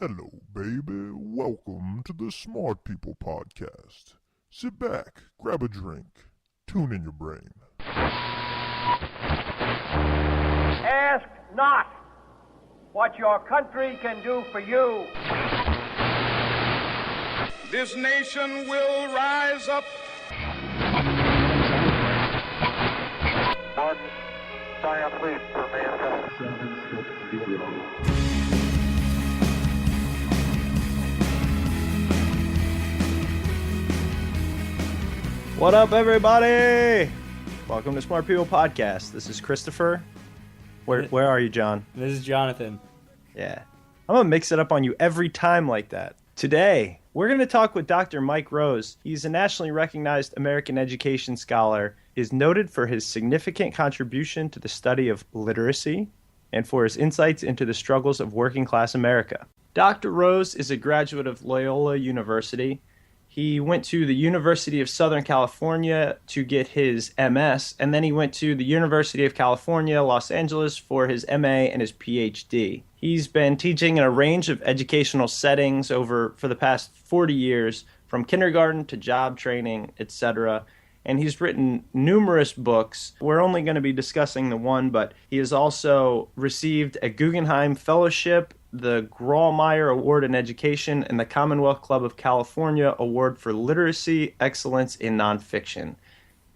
Hello, baby. Welcome to the Smart People Podcast. Sit back, grab a drink, tune in your brain. Ask not what your country can do for you. This nation will rise up. One giant leap for mankind. 760. What up, everybody? Welcome to Smart People Podcast. This is Christopher. Where are you, John? This is Jonathan. Yeah. I'm going to mix it up on you every time like that. Today, we're going to talk with Dr. Mike Rose. He's a nationally recognized American education scholar, is noted for his significant contribution to the study of literacy and for his insights into the struggles of working-class America. Dr. Rose is a graduate of Loyola University. He went to the University of Southern California to get his MS, and then he went to the University of California, Los Angeles for his MA and his Ph.D. He's been teaching in a range of educational settings for the past 40 years, from kindergarten to job training, etc., and he's written numerous books. We're only going to be discussing the one, but he has also received a Guggenheim Fellowship, the Grawemeyer Award in Education, and the Commonwealth Club of California Award for Literacy Excellence in Nonfiction.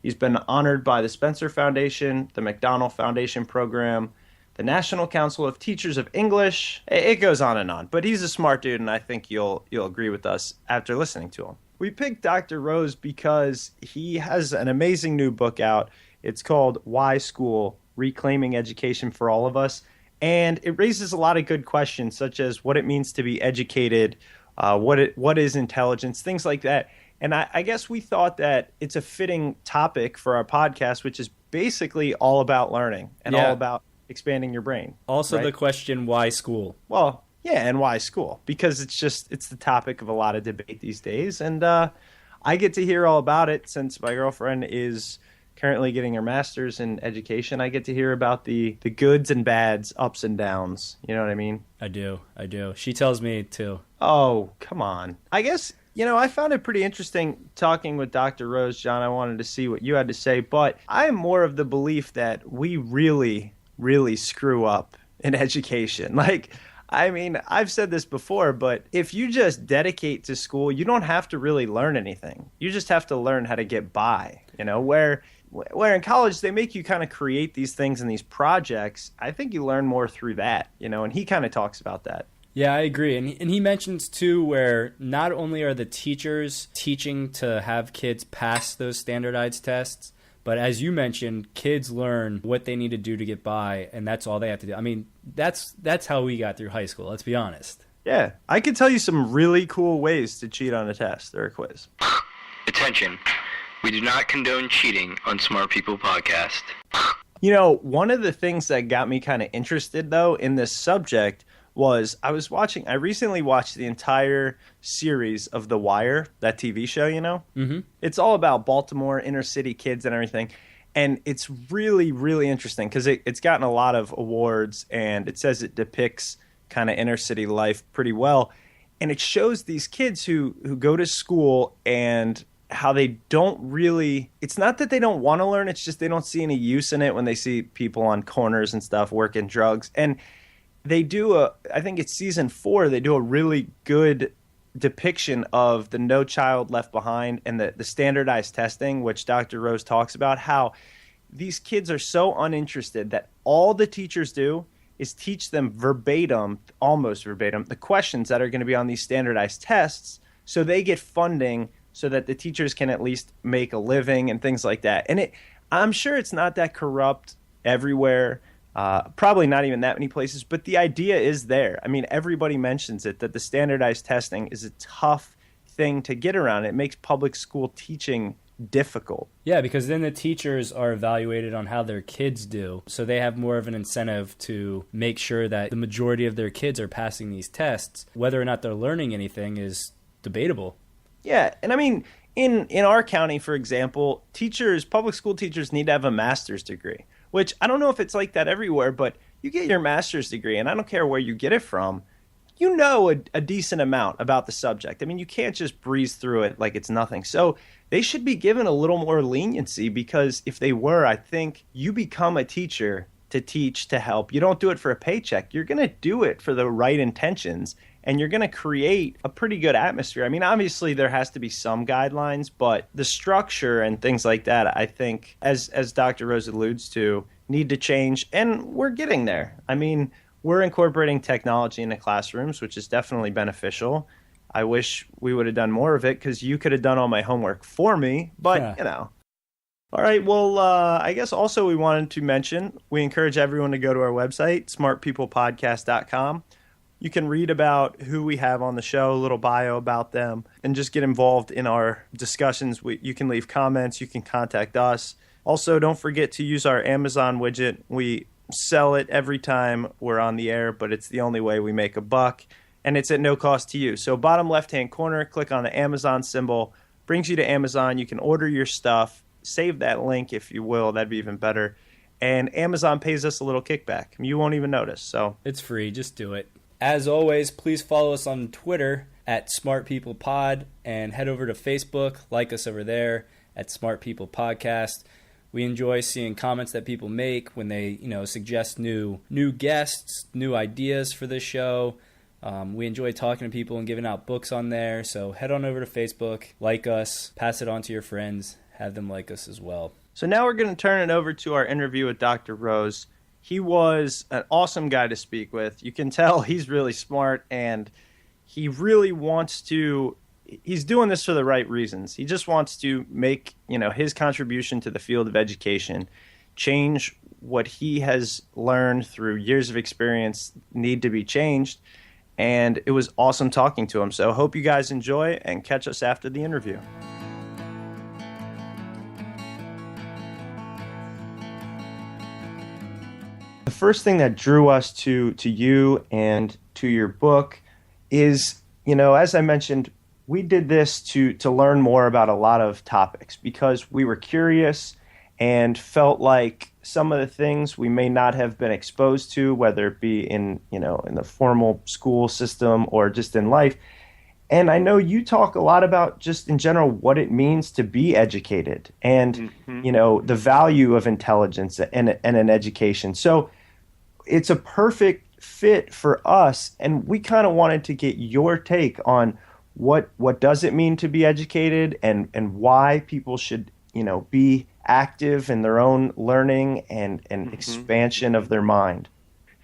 He's been honored by the Spencer Foundation, the McDonnell Foundation Program, the National Council of Teachers of English. It goes on and on, but he's a smart dude, and I think you'll agree with us after listening to him. We picked Dr. Rose because he has an amazing new book out. It's called Why School? Reclaiming Education for All of Us. And it raises a lot of good questions, such as what it means to be educated, what is intelligence, things like that. And I guess we thought that it's a fitting topic for our podcast, which is basically all about learning and all about expanding your brain. Also, right? The question, why school? Well, yeah, and why school? Because it's the topic of a lot of debate these days. And I get to hear all about it since my girlfriend is currently getting her master's in education. I get to hear about the goods and bads, ups and downs. You know what I mean? I do. She tells me too. Oh, come on. I guess, I found it pretty interesting talking with Dr. Rose, John. I wanted to see what you had to say, but I am more of the belief that we really, really screw up in education. I've said this before, but if you just dedicate to school, you don't have to really learn anything. You just have to learn how to get by, where in college they make you kind of create these things and these projects. I think you learn more through that, and he kind of talks about that. Yeah, I agree. And he mentions, too, where not only are the teachers teaching to have kids pass those standardized tests, but as you mentioned, kids learn what they need to do to get by, and that's all they have to do. I mean, that's how we got through high school, let's be honest. Yeah, I could tell you some really cool ways to cheat on a test or a quiz. Attention, we do not condone cheating on Smart People Podcast. One of the things that got me kind of interested, though, in this subject was I recently watched the entire series of The Wire, that TV show, Mm-hmm. It's all about Baltimore, inner city kids and everything. And it's really, really interesting because it's gotten a lot of awards, and it says it depicts kind of inner city life pretty well. And it shows these kids who go to school and how they don't really, it's not that they don't want to learn, it's just they don't see any use in it when they see people on corners and stuff working drugs. And they do I think it's season 4, they do a really good depiction of the No Child Left Behind and the standardized testing, which Dr. Rose talks about, how these kids are so uninterested that all the teachers do is teach them verbatim, almost verbatim, the questions that are going to be on these standardized tests, so they get funding so that the teachers can at least make a living and things like that. And I'm sure it's not that corrupt everywhere. Probably not even that many places, but the idea is there. I mean, everybody mentions it, that the standardized testing is a tough thing to get around. It makes public school teaching difficult. Yeah, because then the teachers are evaluated on how their kids do, so they have more of an incentive to make sure that the majority of their kids are passing these tests. Whether or not they're learning anything is debatable. Yeah, and I mean, in our county, for example, public school teachers need to have a master's degree. Which I don't know if it's like that everywhere, but you get your master's degree, and I don't care where you get it from, you know a decent amount about the subject. I mean, you can't just breeze through it like it's nothing. So they should be given a little more leniency, because if they were, I think you become a teacher to teach, to help. You don't do it for a paycheck. You're going to do it for the right intentions, and you're going to create a pretty good atmosphere. I mean, obviously there has to be some guidelines, but the structure and things like that, I think, as Dr. Rose alludes to, need to change, and we're getting there. I mean, we're incorporating technology into classrooms, which is definitely beneficial. I wish we would have done more of it, because you could have done all my homework for me, but, you know. All right, well, I guess also we wanted to mention, we encourage everyone to go to our website, smartpeoplepodcast.com. You can read about who we have on the show, a little bio about them, and just get involved in our discussions. You can leave comments, you can contact us. Also, don't forget to use our Amazon widget. We sell it every time we're on the air, but it's the only way we make a buck, and it's at no cost to you. So bottom left-hand corner, click on the Amazon symbol, brings you to Amazon. You can order your stuff. Save that link if you will. That'd be even better. And Amazon pays us a little kickback. You won't even notice. So it's free. Just do it. As always, please follow us on Twitter at Smart People Pod, and head over to Facebook. Like us over there at Smart People Podcast. We enjoy seeing comments that people make when they, suggest new guests, new ideas for this show. We enjoy talking to people and giving out books on there. So head on over to Facebook, like us, pass it on to your friends, have them like us as well. So now we're going to turn it over to our interview with Dr. Rose. He was an awesome guy to speak with. You can tell he's really smart, and he really wants to, he's doing this for the right reasons. He just wants to make, his contribution to the field of education, change what he has learned through years of experience need to be changed. And it was awesome talking to him. So hope you guys enjoy, and catch us after the interview. The first thing that drew us to you and to your book is, as I mentioned, we did this to learn more about a lot of topics, because we were curious and felt like some of the things we may not have been exposed to, whether it be in the formal school system or just in life. And I know you talk a lot about just in general what it means to be educated, and the value of intelligence and an education. So it's a perfect fit for us, and we kind of wanted to get your take on what does it mean to be educated, and why people should be active in their own learning and expansion of their mind.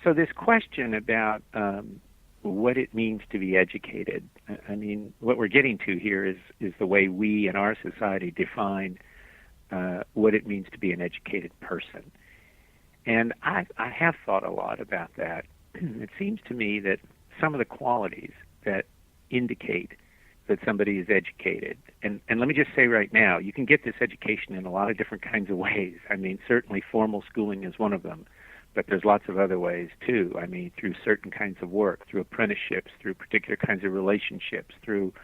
So this question about what it means to be educated, I mean, what we're getting to here is the way we in our society define what it means to be an educated person. And I have thought a lot about that. It seems to me that some of the qualities that indicate that somebody is educated, and let me just say right now, you can get this education in a lot of different kinds of ways. I mean, certainly formal schooling is one of them, but there's lots of other ways too. I mean, through certain kinds of work, through apprenticeships, through particular kinds of relationships, through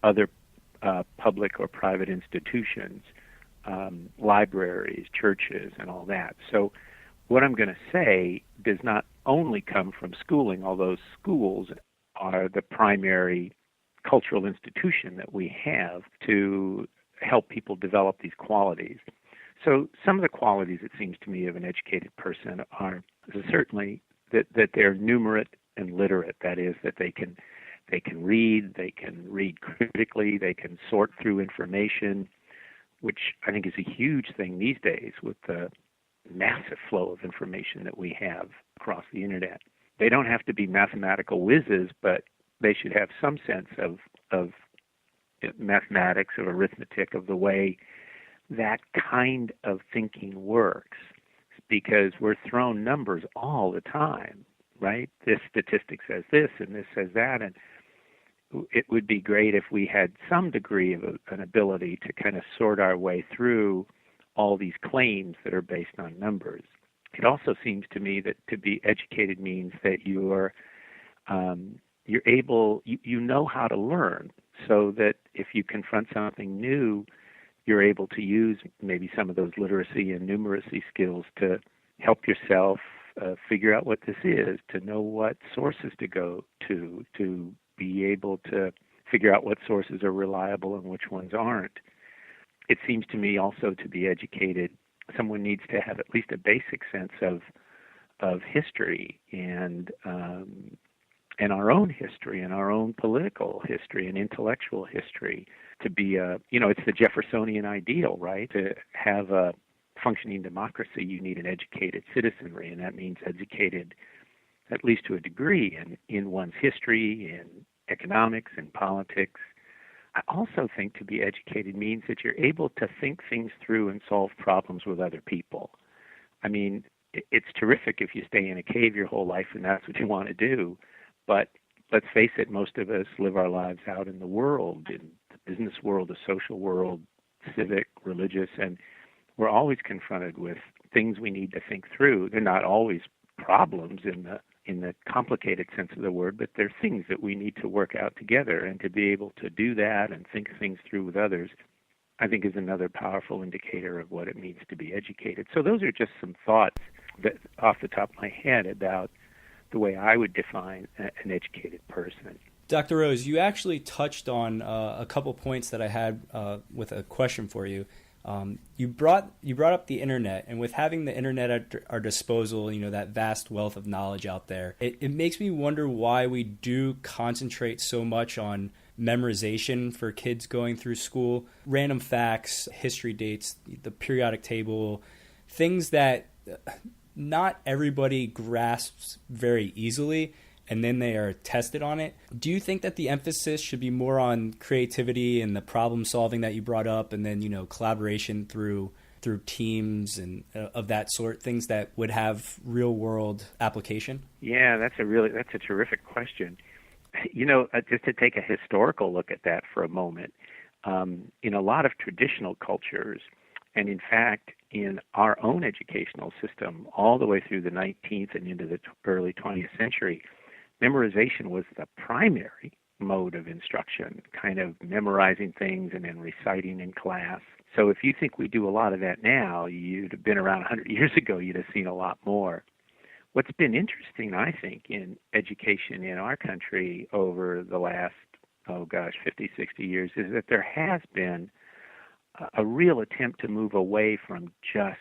other public or private institutions, libraries, churches, and all that. So what I'm going to say does not only come from schooling, although schools are the primary cultural institution that we have to help people develop these qualities. So some of the qualities, it seems to me, of an educated person are certainly that they're numerate and literate. That is, that they can read critically, they can sort through information, which I think is a huge thing these days with the massive flow of information that we have across the internet. They don't have to be mathematical whizzes, but they should have some sense of mathematics, of arithmetic, of the way that kind of thinking works, because we're thrown numbers all the time, right? This statistic says this and this says that, and it would be great if we had some degree of an ability to kind of sort our way through all these claims that are based on numbers. It also seems to me that to be educated means that you're able, you know how to learn, so that if you confront something new, you're able to use maybe some of those literacy and numeracy skills to help yourself, figure out what this is, to know what sources to go to be able to figure out what sources are reliable and which ones aren't. It seems to me also to be educated, someone needs to have at least a basic sense of history and our own history and our own political history and intellectual history to be it's the Jeffersonian ideal, right? To have a functioning democracy, you need an educated citizenry, and that means educated at least to a degree in one's history, in economics and politics. I also think to be educated means that you're able to think things through and solve problems with other people. I mean, it's terrific if you stay in a cave your whole life and that's what you want to do, but let's face it, most of us live our lives out in the world, in the business world, the social world, civic, religious, and we're always confronted with things we need to think through. They're not always problems in the complicated sense of the word, but they're things that we need to work out together, and to be able to do that and think things through with others, I think is another powerful indicator of what it means to be educated. So those are just some thoughts that off the top of my head about the way I would define an educated person. Dr. Rose, you actually touched on a couple points that I had with a question for you. You brought up the internet, and with having the internet at our disposal, that vast wealth of knowledge out there, it makes me wonder why we do concentrate so much on memorization for kids going through school. Random facts, history dates, the periodic table, things that not everybody grasps very easily, and then they are tested on it. Do you think that the emphasis should be more on creativity and the problem solving that you brought up, and then collaboration through teams and of that sort, things that would have real world application? Yeah, that's a terrific question. Just to take a historical look at that for a moment, in a lot of traditional cultures, and in fact in our own educational system all the way through the 19th and into the early 20th century, memorization was the primary mode of instruction, kind of memorizing things and then reciting in class. So if you think we do a lot of that now, you'd have been around 100 years ago, you'd have seen a lot more. What's been interesting, I think, in education in our country over the last, 50, 60 years is that there has been a real attempt to move away from just,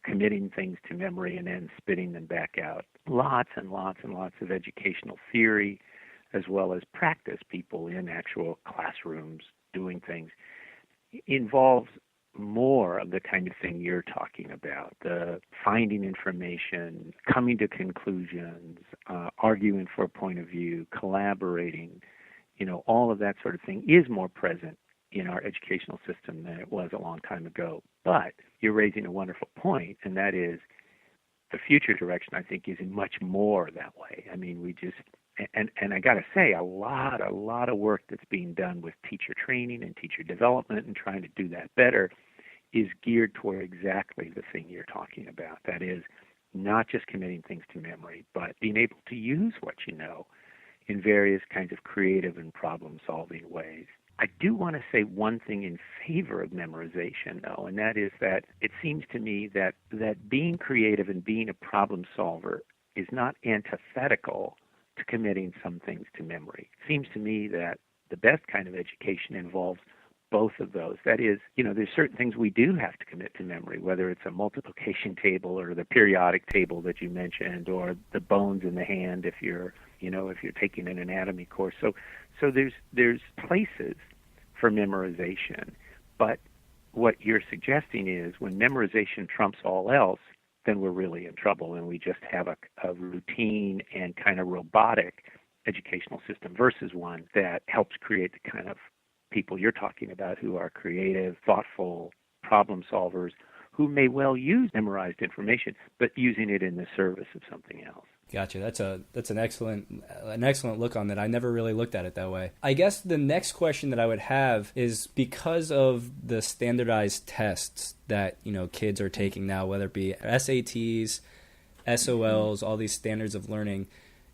committing things to memory and then spitting them back out. Lots and lots and lots of educational theory, as well as practice, people in actual classrooms doing things, involves more of the kind of thing you're talking about, the finding information, coming to conclusions, arguing for a point of view, collaborating, all of that sort of thing is more present in our educational system than it was a long time ago. But you're raising a wonderful point, and that is the future direction, I think, is much more that way. I mean, we just, and I got to say, a lot of work that's being done with teacher training and teacher development and trying to do that better is geared toward exactly the thing you're talking about. That is, not just committing things to memory, but being able to use what you know in various kinds of creative and problem-solving ways. I do want to say one thing in favor of memorization, though, and that is that it seems to me that being creative and being a problem solver is not antithetical to committing some things to memory. It seems to me that the best kind of education involves both of those. That is, there's certain things we do have to commit to memory, whether it's a multiplication table or the periodic table that you mentioned, or the bones in the hand if you're taking an anatomy course. So there's places for memorization, but what you're suggesting is when memorization trumps all else, then we're really in trouble, and we just have a routine and kind of robotic educational system versus one that helps create the kind of people you're talking about who are creative, thoughtful, problem solvers, who may well use memorized information, but using it in the service of something else. Gotcha. That's an excellent look on that. I never really looked at it that way. I guess the next question that I would have is, because of the standardized tests that kids are taking now, whether it be SATs, SOLs, all these standards of learning,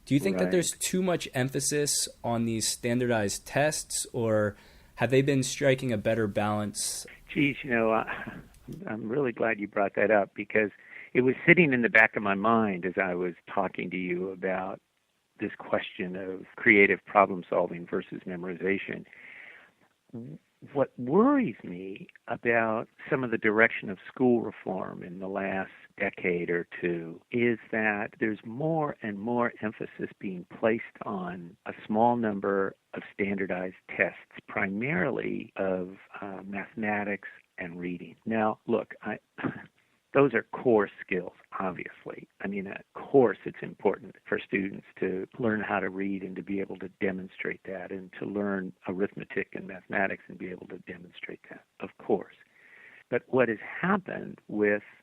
do you think that there's too much emphasis on these standardized tests, or have they been striking a better balance? Geez, I'm really glad you brought that up, because it was sitting in the back of my mind as I was talking to you about this question of creative problem solving versus memorization. What worries me about some of the direction of school reform in the last decade or two is that there's more and more emphasis being placed on a small number of standardized tests, primarily of mathematics and reading. Now, look, those are core skills, obviously. I mean, of course it's important for students to learn how to read and to be able to demonstrate that, and to learn arithmetic and mathematics and be able to demonstrate that, of course. But what has happened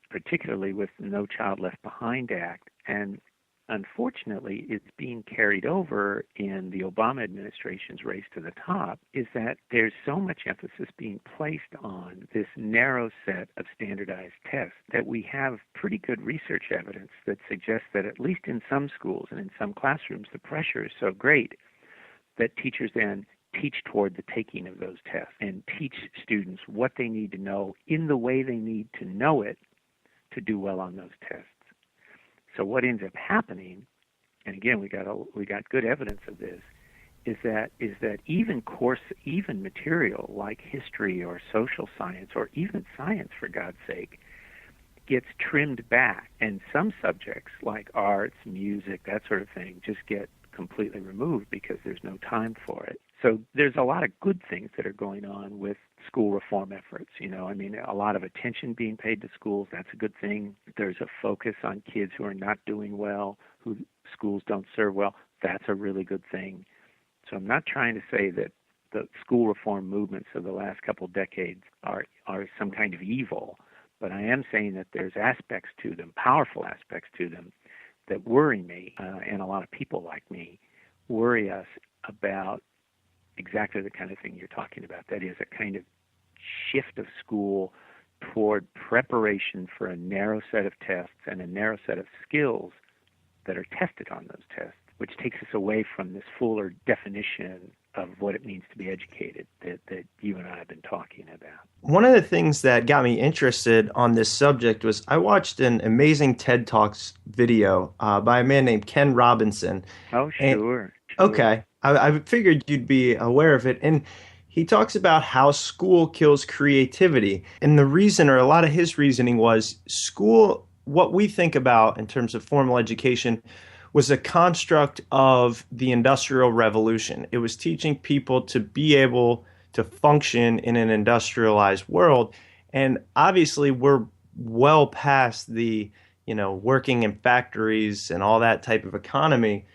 particularly with the No Child Left Behind Act, and unfortunately it's being carried over in the Obama administration's race to the top, is that there's so much emphasis being placed on this narrow set of standardized tests that we have pretty good research evidence that suggests that at least in some schools and in some classrooms, the pressure is so great that teachers then teach toward the taking of those tests and teach students what they need to know in the way they need to know it to do well on those tests. So what ends up happening, and again we got good evidence of this, is that even material like history or social science or even science, for God's sake, gets trimmed back, and some subjects like arts, music, that sort of thing just get completely removed because there's no time for it. So there's a lot of good things that are going on with school reform efforts. I mean, a lot of attention being paid to schools. That's a good thing. There's a focus on kids who are not doing well, who schools don't serve well. That's a really good thing. So I'm not trying to say that the school reform movements of the last couple of decades are some kind of evil, but I am saying that there's aspects to them, powerful aspects to them, that worry me, and a lot of people like me worry us about exactly the kind of thing you're talking about. That is, a kind of shift of school toward preparation for a narrow set of tests and a narrow set of skills that are tested on those tests, which takes us away from this fuller definition of what it means to be educated that you and I have been talking about. One of the things that got me interested on this subject was I watched an amazing TED Talks video by a man named Ken Robinson. Oh, sure. Okay. I figured you'd be aware of it. And he talks about how school kills creativity. And the reason, or a lot of his reasoning, was school, what we think about in terms of formal education, was a construct of the Industrial Revolution. It was teaching people to be able to function in an industrialized world. And obviously we're well past the, working in factories and all that type of economy.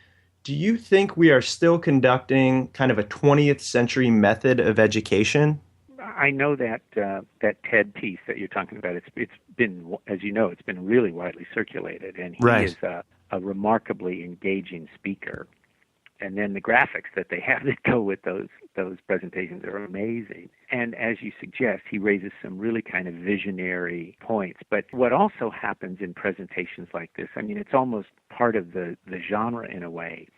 Do you think we are still conducting kind of a 20th century method of education? I know that that TED piece that you're talking about, it's been, as you know, it's been really widely circulated, and he Right. is a remarkably engaging speaker. And then the graphics that they have that go with those presentations are amazing. And as you suggest, he raises some really kind of visionary points. But what also happens in presentations like this, I mean, it's almost part of the genre in a way,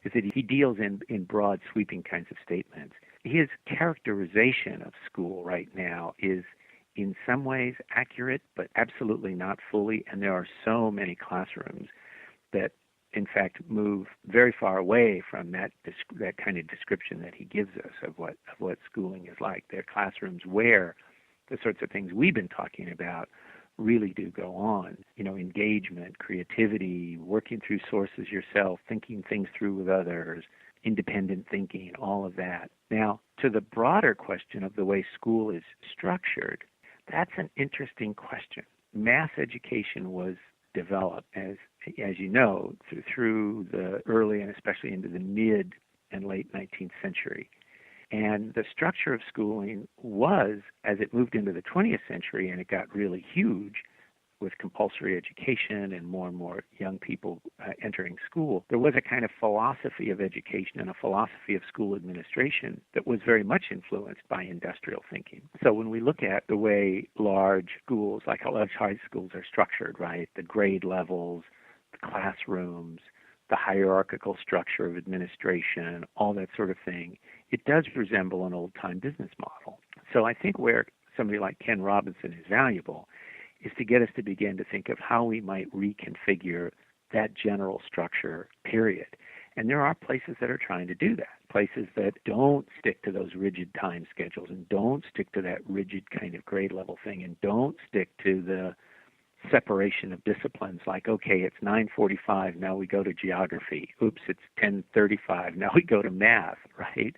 is that he deals in broad, sweeping kinds of statements. His characterization of school right now is in some ways accurate, but absolutely not fully. And there are so many classrooms that in fact move very far away from that kind of description that he gives us of what schooling is like. They're classrooms where the sorts of things we've been talking about really do go on. Engagement, creativity, working through sources yourself, thinking things through with others, independent thinking, all of that. Now, to the broader question of the way school is structured, that's an interesting question. Math education was developed, as you know, through the early and especially into the mid and late 19th century. And the structure of schooling was, as it moved into the 20th century and it got really huge with compulsory education and more young people entering school, there was a kind of philosophy of education and a philosophy of school administration that was very much influenced by industrial thinking. So when we look at the way large schools, like large high schools, are structured, right, the grade levels, the classrooms, the hierarchical structure of administration, all that sort of thing, it does resemble an old-time business model. So I think where somebody like Ken Robinson is valuable is to get us to begin to think of how we might reconfigure that general structure, period. And there are places that are trying to do that, places that don't stick to those rigid time schedules and don't stick to that rigid kind of grade level thing and don't stick to the separation of disciplines like, okay, it's 9:45, now we go to geography. Oops, it's 10:35, now we go to math, right?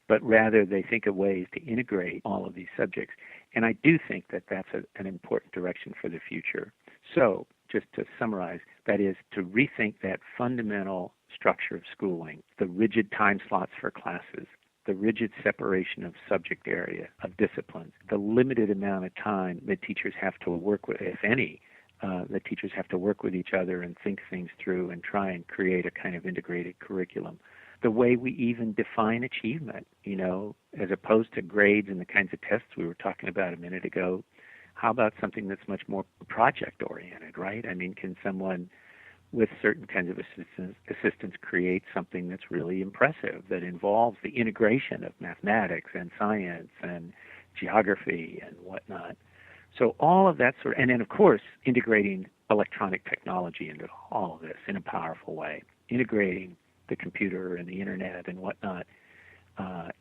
But rather they think of ways to integrate all of these subjects. And I do think that that's an important direction for the future. So just to summarize, that is to rethink that fundamental structure of schooling, the rigid time slots for classes, the rigid separation of subject area, of disciplines, the limited amount of time that teachers have to work with, if any, that teachers have to work with each other and think things through and try and create a kind of integrated curriculum. The way we even define achievement, as opposed to grades and the kinds of tests we were talking about a minute ago, how about something that's much more project-oriented, right? I mean, can someone with certain kinds of assistance create something that's really impressive, that involves the integration of mathematics and science and geography and whatnot? So all of that and then, of course, integrating electronic technology into all of this in a powerful way, integrating the computer and the internet and whatnot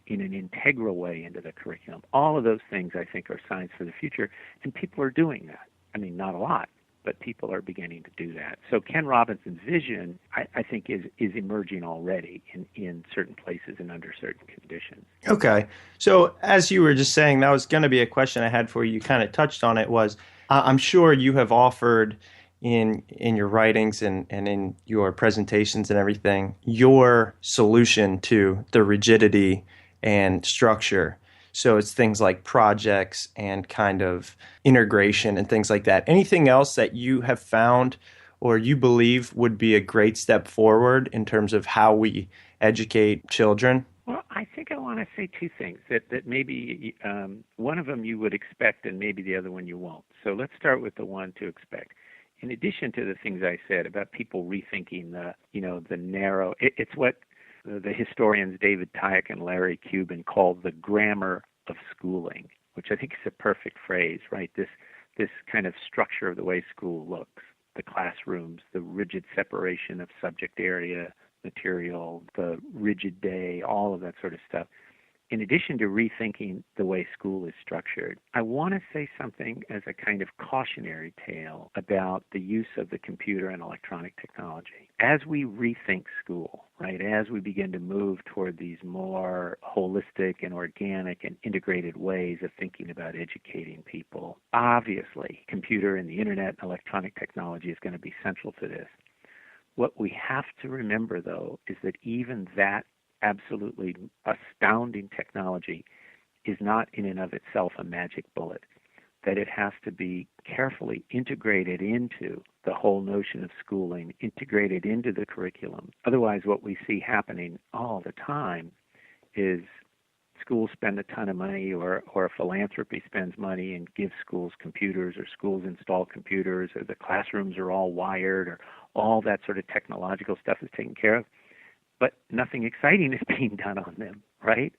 in an integral way into the curriculum. All of those things, I think, are signs for the future, and people are doing that. I mean, not a lot, but people are beginning to do that. So Ken Robinson's vision, I think, is emerging already in certain places and under certain conditions. Okay. So as you were just saying, that was going to be a question I had for you. You kind of touched on it. I'm sure you have offered in your writings and in your presentations and everything, your solution to the rigidity and structure. So it's things like projects and kind of integration and things like that. Anything else that you have found or you believe would be a great step forward in terms of how we educate children? Well, I think I want to say two things that maybe one of them you would expect and maybe the other one you won't. So let's start with the one to expect. In addition to the things I said about people rethinking the narrow, it's what the historians David Tyack and Larry Cuban called the grammar of schooling, which I think is a perfect phrase, right? This kind of structure of the way school looks, the classrooms, the rigid separation of subject area, material, the rigid day, all of that sort of stuff. In addition to rethinking the way school is structured, I want to say something as a kind of cautionary tale about the use of the computer and electronic technology. As we rethink school, right, as we begin to move toward these more holistic and organic and integrated ways of thinking about educating people, obviously, computer and the internet and electronic technology is going to be central to this. What we have to remember, though, is that even that absolutely astounding technology is not in and of itself a magic bullet, that it has to be carefully integrated into the whole notion of schooling, integrated into the curriculum. Otherwise, what we see happening all the time is schools spend a ton of money or a philanthropy spends money and gives schools computers, or schools install computers, or the classrooms are all wired, or all that sort of technological stuff is taken care of. But nothing exciting is being done on them, right?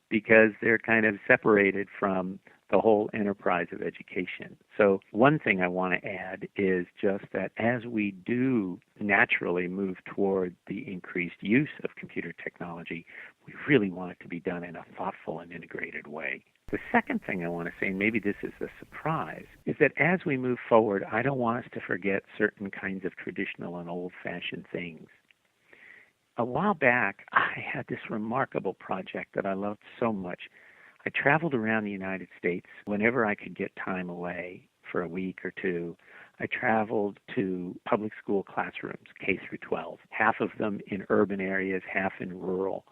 Because they're kind of separated from the whole enterprise of education. So one thing I want to add is just that as we do naturally move toward the increased use of computer technology, we really want it to be done in a thoughtful and integrated way. The second thing I want to say, and maybe this is a surprise, is that as we move forward, I don't want us to forget certain kinds of traditional and old-fashioned things. A while back, I had this remarkable project that I loved so much. I traveled around the United States whenever I could get time away for a week or two. I traveled to public school classrooms, K through 12, half of them in urban areas, half in rural.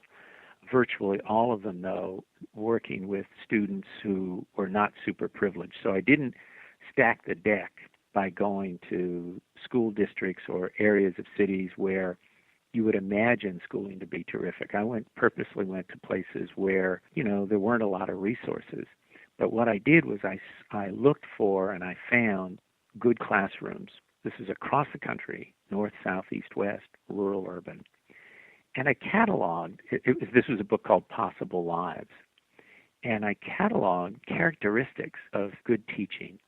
Virtually all of them, though, working with students who were not super privileged. So I didn't stack the deck by going to school districts or areas of cities where you would imagine schooling to be terrific. I purposely went to places where, there weren't a lot of resources. But what I did was I looked for and I found good classrooms. This is across the country, north, south, east, west, rural, urban. And I cataloged, this was a book called Possible Lives. And I cataloged characteristics of good teaching.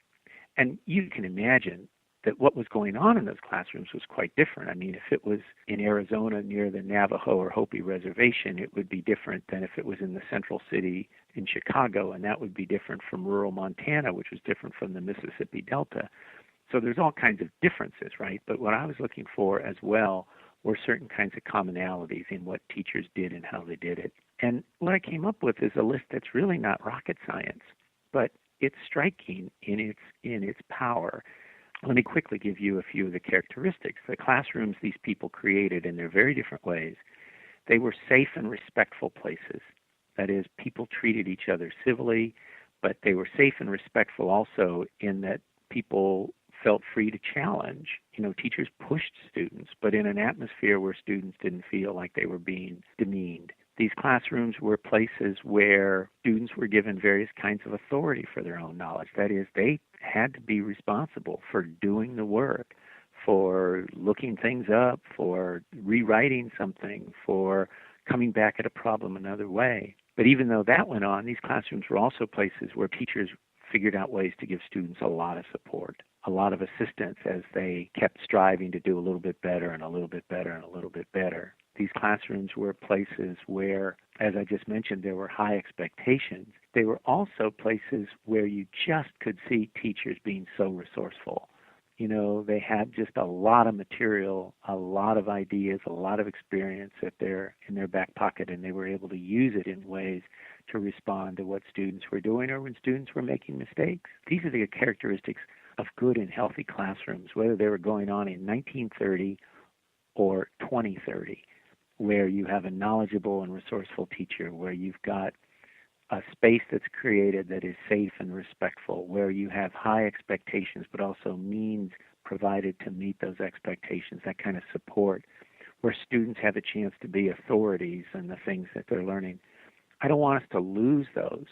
And you can imagine that what was going on in those classrooms was quite different. I mean, if it was in Arizona near the Navajo or Hopi reservation, it would be different than if it was in the central city in Chicago, and that would be different from rural Montana, which was different from the Mississippi Delta. So there's all kinds of differences, right? But what I was looking for as well were certain kinds of commonalities in what teachers did and how they did it. And what I came up with is a list that's really not rocket science, but it's striking in its power. Let me quickly give you a few of the characteristics. The classrooms these people created in their very different ways, they were safe and respectful places. That is, people treated each other civilly, but they were safe and respectful also in that people felt free to challenge. Teachers pushed students, but in an atmosphere where students didn't feel like they were being demeaned. These classrooms were places where students were given various kinds of authority for their own knowledge. That is, they had to be responsible for doing the work, for looking things up, for rewriting something, for coming back at a problem another way. But even though that went on, these classrooms were also places where teachers figured out ways to give students a lot of support, a lot of assistance as they kept striving to do a little bit better and a little bit better and a little bit better. These classrooms were places where, as I just mentioned, there were high expectations. They were also places where you just could see teachers being so resourceful. They had just a lot of material, a lot of ideas, a lot of experience in their back pocket, and they were able to use it in ways to respond to what students were doing or when students were making mistakes. These are the characteristics of good and healthy classrooms, whether they were going on in 1930 or 2030, where you have a knowledgeable and resourceful teacher, where you've got a space that's created that is safe and respectful, where you have high expectations but also means provided to meet those expectations, that kind of support, where students have a chance to be authorities in the things that they're learning. I don't want us to lose those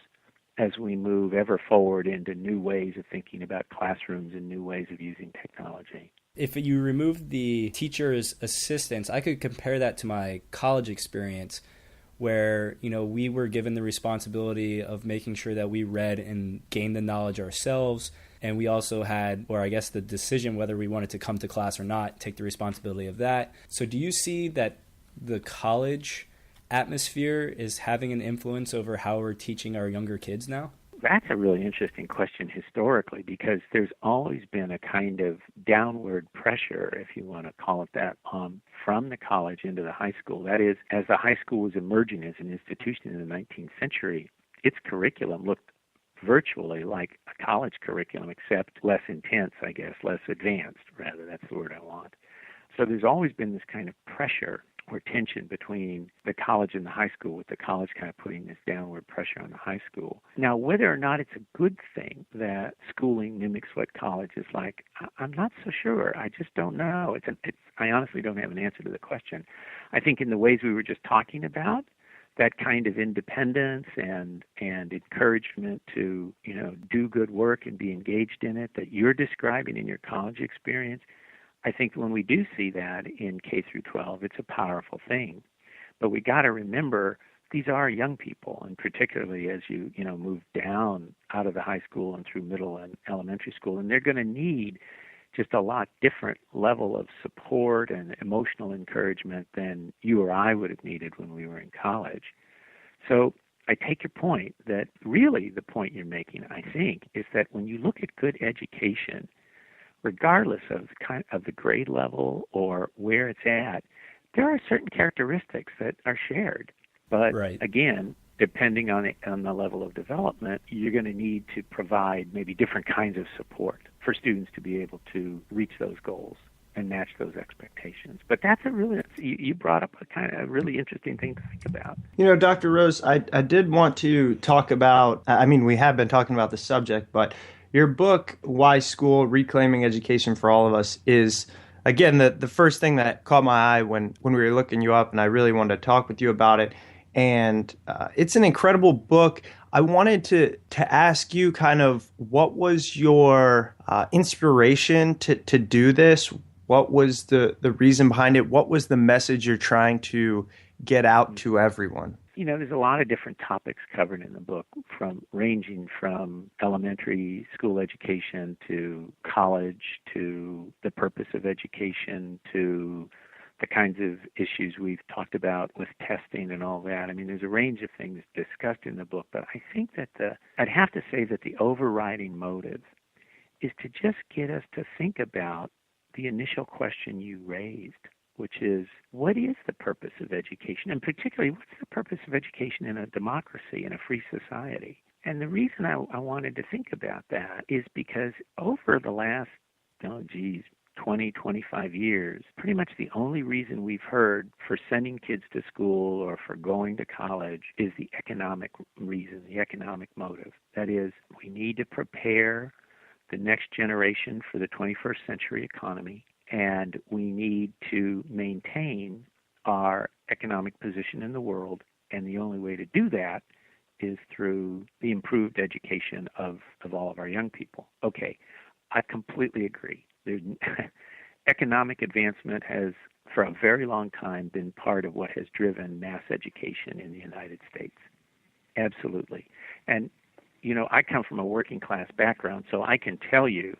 as we move ever forward into new ways of thinking about classrooms and new ways of using technology. If you remove the teacher's assistance, I could compare that to my college experience where, we were given the responsibility of making sure that we read and gained the knowledge ourselves. And we also had, or I guess the decision whether we wanted to come to class or not, take the responsibility of that. So do you see that the college atmosphere is having an influence over how we're teaching our younger kids now? That's a really interesting question historically, because there's always been a kind of downward pressure, if you want to call it that, from the college into the high school. That is, as the high school was emerging as an institution in the 19th century, its curriculum looked virtually like a college curriculum, except less intense, I guess, less advanced, rather. That's the word I want. So there's always been this kind of pressure or tension between the college and the high school, with the college kind of putting this downward pressure on the high school. Now, whether or not it's a good thing that schooling mimics what college is like, I'm not so sure. I just don't know. I honestly don't have an answer to the question. I think in the ways we were just talking about, that kind of independence and encouragement to, do good work and be engaged in it that you're describing in your college experience, I think when we do see that in K through 12, it's a powerful thing. But we got to remember these are young people, and particularly as you move down out of the high school and through middle and elementary school, and they're going to need just a lot different level of support and emotional encouragement than you or I would have needed when we were in college. So I take your point that really the point you're making, I think, is that when you look at good education, regardless of the grade level or where it's at, there are certain characteristics that are shared. But again, depending on the level of development, you're going to need to provide maybe different kinds of support for students to be able to reach those goals and match those expectations. But that's you brought up a kind of really interesting thing to think about. Dr. Rose, I did want to talk about, we have been talking about the subject, but your book, Why School? Reclaiming Education for All of Us, is, again, the first thing that caught my eye when we were looking you up, and I really wanted to talk with you about it. And it's an incredible book. I wanted to ask you kind of what was your inspiration to do this? What was the reason behind it? What was the message you're trying to get out to everyone? there's a lot of different topics covered in the book, ranging from elementary school education to college to the purpose of education to the kinds of issues we've talked about with testing and all that. I mean, there's a range of things discussed in the book, but I think that I'd have to say that the overriding motive is to just get us to think about the initial question you raised, which is, what is the purpose of education? And particularly, what's the purpose of education in a democracy, in a free society? And the reason I wanted to think about that is because over the last, 20, 25 years, pretty much the only reason we've heard for sending kids to school or for going to college is the economic reason, the economic motive. That is, we need to prepare the next generation for the 21st century economy, and we need to maintain our economic position in the world, and the only way to do that is through the improved education of all of our young people. Okay, I completely agree. Economic advancement has, for a very long time, been part of what has driven mass education in the United States. Absolutely. And, I come from a working class background, so I can tell you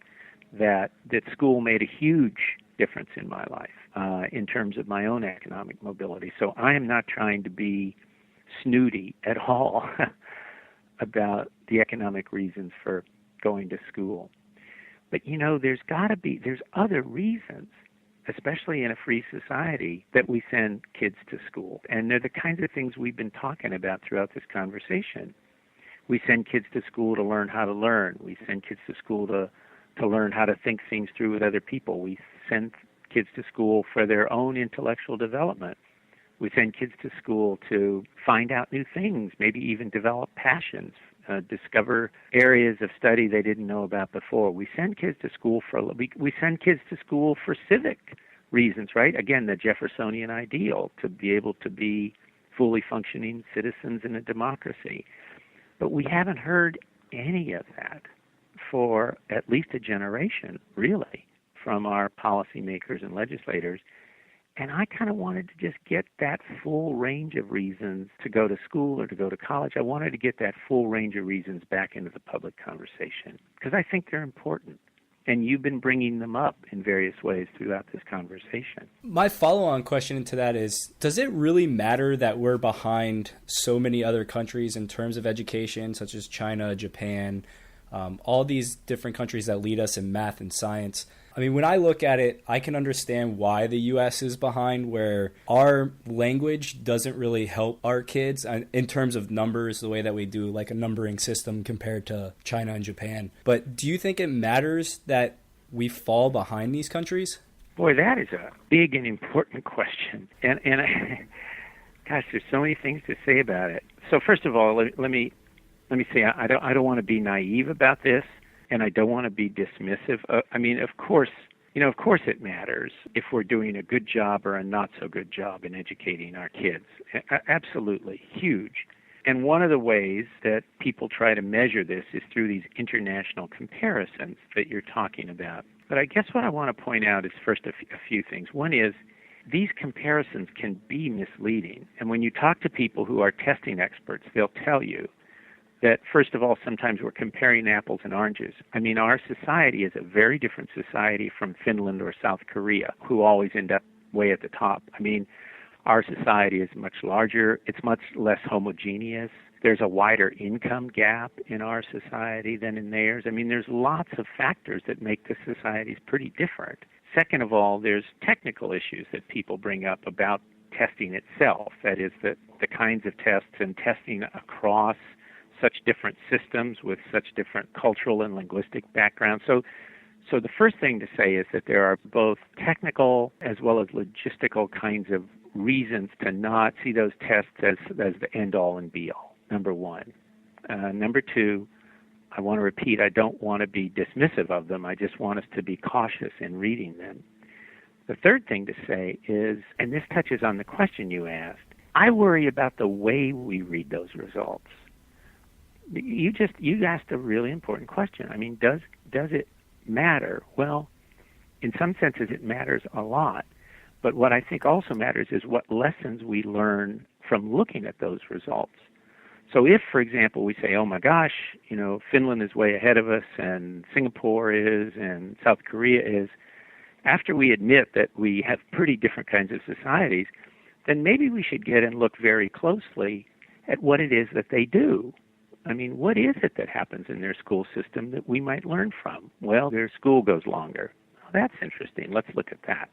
that school made a huge difference in my life in terms of my own economic mobility. So I am not trying to be snooty at all about the economic reasons for going to school. But, there's other reasons, especially in a free society, that we send kids to school. And they're the kinds of things we've been talking about throughout this conversation. We send kids to school to learn how to learn. We send kids to school to learn how to think things through with other people. We send kids to school for their own intellectual development. We send kids to school to find out new things, maybe even develop passions, discover areas of study they didn't know about before. We send kids to school for civic reasons, right? Again, the Jeffersonian ideal, to be able to be fully functioning citizens in a democracy. But we haven't heard any of that for at least a generation, really, from our policymakers and legislators. And I kind of wanted to just get that full range of reasons to go to school or to go to college. I wanted to get that full range of reasons back into the public conversation because I think they're important. And you've been bringing them up in various ways throughout this conversation. My follow-on question to that is, does it really matter that we're behind so many other countries in terms of education, such as China, Japan, all these different countries that lead us in math and science? I mean, when I look at it, I can understand why the U.S. is behind, where our language doesn't really help our kids in terms of numbers, the way that we do like a numbering system compared to China and Japan. But do you think it matters that we fall behind these countries? Boy, that is a big and important question. And gosh, there's so many things to say about it. So first of all, let me say I don't want to be naive about this. And I don't want to be dismissive. Of course it matters if we're doing a good job or a not so good job in educating our kids. Absolutely, huge. And one of the ways that people try to measure this is through these international comparisons that you're talking about. But I guess what I want to point out is first a few things. One is these comparisons can be misleading. And when you talk to people who are testing experts, they'll tell you that, first of all, sometimes we're comparing apples and oranges. I mean, our society is a very different society from Finland or South Korea, who always end up way at the top. I mean, our society is much larger. It's much less homogeneous. There's a wider income gap in our society than in theirs. I mean, there's lots of factors that make the societies pretty different. Second of all, there's technical issues that people bring up about testing itself. That is, the kinds of tests and testing across such different systems with such different cultural and linguistic backgrounds. So the first thing to say is that there are both technical as well as logistical kinds of reasons to not see those tests as the end-all and be-all, number one. Number two, I want to repeat, I don't want to be dismissive of them. I just want us to be cautious in reading them. The third thing to say is, and this touches on the question you asked, I worry about the way we read those results. You asked a really important question. I mean, does it matter? Well, in some senses it matters a lot. But what I think also matters is what lessons we learn from looking at those results. So if, for example, we say, oh my gosh, Finland is way ahead of us and Singapore is and South Korea is, after we admit that we have pretty different kinds of societies, then maybe we should get and look very closely at what it is that they do. I mean, what is it that happens in their school system that we might learn from? Well, their school goes longer. Oh, that's interesting. Let's look at that.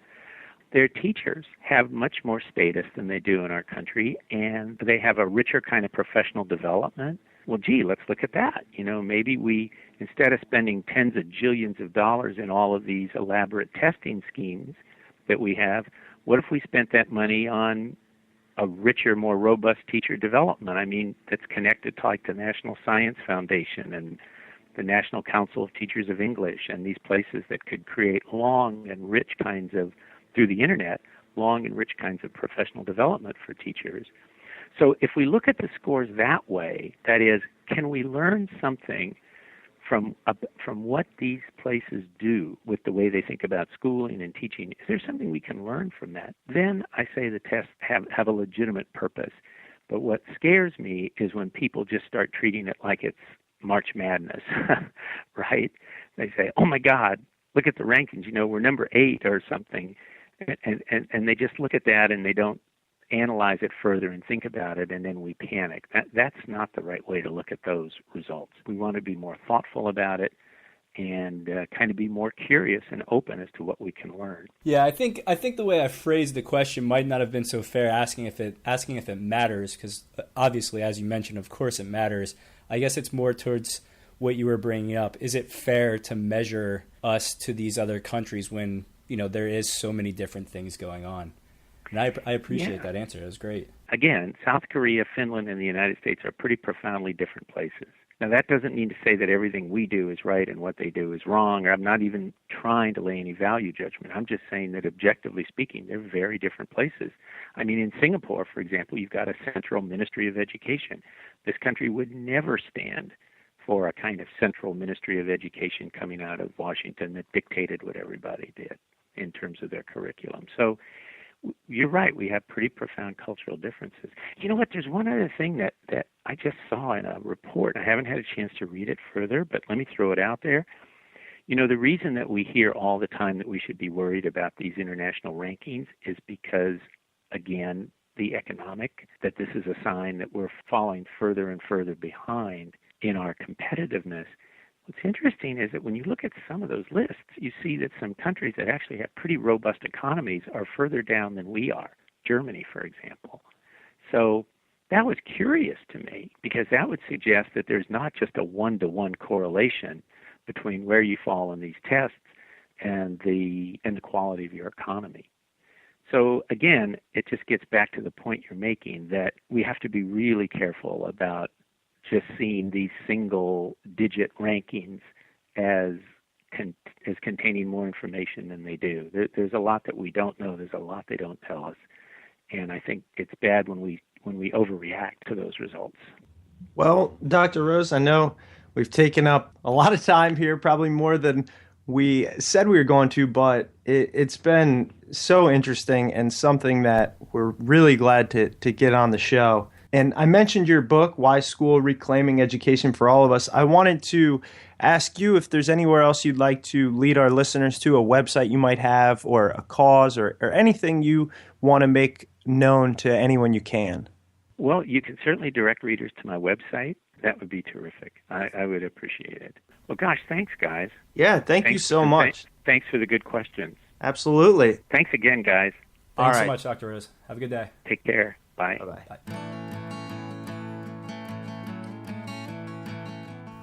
Their teachers have much more status than they do in our country, and they have a richer kind of professional development. Well, gee, let's look at that. Maybe we, instead of spending tens of jillions of dollars in all of these elaborate testing schemes that we have, what if we spent that money on a richer, more robust teacher development? I mean, that's connected to like the National Science Foundation and the National Council of Teachers of English and these places that could create long and rich kinds of, through the internet, long and rich kinds of professional development for teachers. So if we look at the scores that way, that is, can we learn something from what these places do with the way they think about schooling and teaching? Is there something we can learn from that? Then I say the tests have a legitimate purpose. But what scares me is when people just start treating it like it's March Madness, right? They say, oh my God, look at the rankings, we're number 8 or something. And they just look at that and they don't analyze it further and think about it, and then we panic. That's not the right way to look at those results. We want to be more thoughtful about it and kind of be more curious and open as to what we can learn. Yeah, I think the way I phrased the question might not have been so fair, asking if it matters, because obviously, as you mentioned, of course it matters. I guess it's more towards what you were bringing up. Is it fair to measure us to these other countries when there is so many different things going on? And I appreciate that answer. It was great. Again, South Korea, Finland, and the United States are pretty profoundly different places. Now, that doesn't mean to say that everything we do is right and what they do is wrong, or I'm not even trying to lay any value judgment. I'm just saying that objectively speaking, they're very different places. I mean, in Singapore, for example, you've got a central ministry of education. This country would never stand for a kind of central ministry of education coming out of Washington that dictated what everybody did in terms of their curriculum. So you're right, we have pretty profound cultural differences. You know what, there's one other thing that I just saw in a report. I haven't had a chance to read it further, but let me throw it out there. The reason that we hear all the time that we should be worried about these international rankings is because, again, the economic, that this is a sign that we're falling further and further behind in our competitiveness. What's interesting is that when you look at some of those lists, you see that some countries that actually have pretty robust economies are further down than we are. Germany, for example. So that was curious to me, because that would suggest that there's not just a one-to-one correlation between where you fall in these tests and the quality of your economy. So again, it just gets back to the point you're making, that we have to be really careful about just seeing these single-digit rankings as containing more information than they do. There's a lot that we don't know. There's a lot they don't tell us, and I think it's bad when we overreact to those results. Well, Dr. Rose, I know we've taken up a lot of time here, probably more than we said we were going to, but it's been so interesting and something that we're really glad to get on the show. And I mentioned your book, Why School? Reclaiming Education for All of Us. I wanted to ask you if there's anywhere else you'd like to lead our listeners to, a website you might have, or a cause, or anything you want to make known to anyone you can. Well, you can certainly direct readers to my website. That would be terrific. I would appreciate it. Well, gosh, thanks, guys. Yeah, thank you so much. Thanks for the good questions. Absolutely. Thanks again, guys. Thanks so much, Dr. Rose. Have a good day. Take care. Bye. Bye-bye. Bye.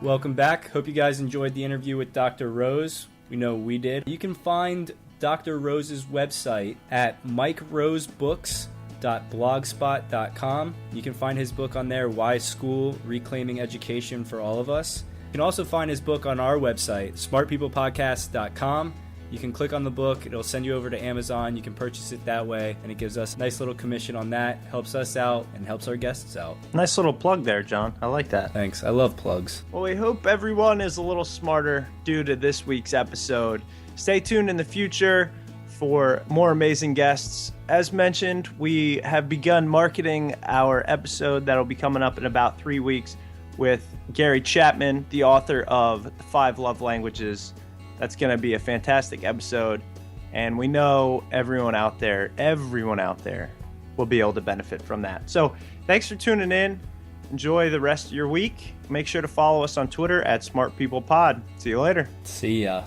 Welcome back. Hope you guys enjoyed the interview with Dr. Rose. We know we did. You can find Dr. Rose's website at mikerosebooks.blogspot.com. You can find his book on there, Why School? Reclaiming Education for All of Us. You can also find his book on our website, smartpeoplepodcast.com. You can click on the book. It'll send you over to Amazon. You can purchase it that way, and it gives us a nice little commission on that. Helps us out and helps our guests out. Nice little plug there, John. I like that. Thanks. I love plugs. Well, we hope everyone is a little smarter due to this week's episode. Stay tuned in the future for more amazing guests as mentioned, we have begun marketing our episode that'll be coming up in about 3 weeks with Gary Chapman, the author of The 5 Love Languages. That's going to be a fantastic episode, and we know everyone out there will be able to benefit from that. So thanks for tuning in. Enjoy the rest of your week. Make sure to follow us on Twitter at SmartPeoplePod. See you later. See ya.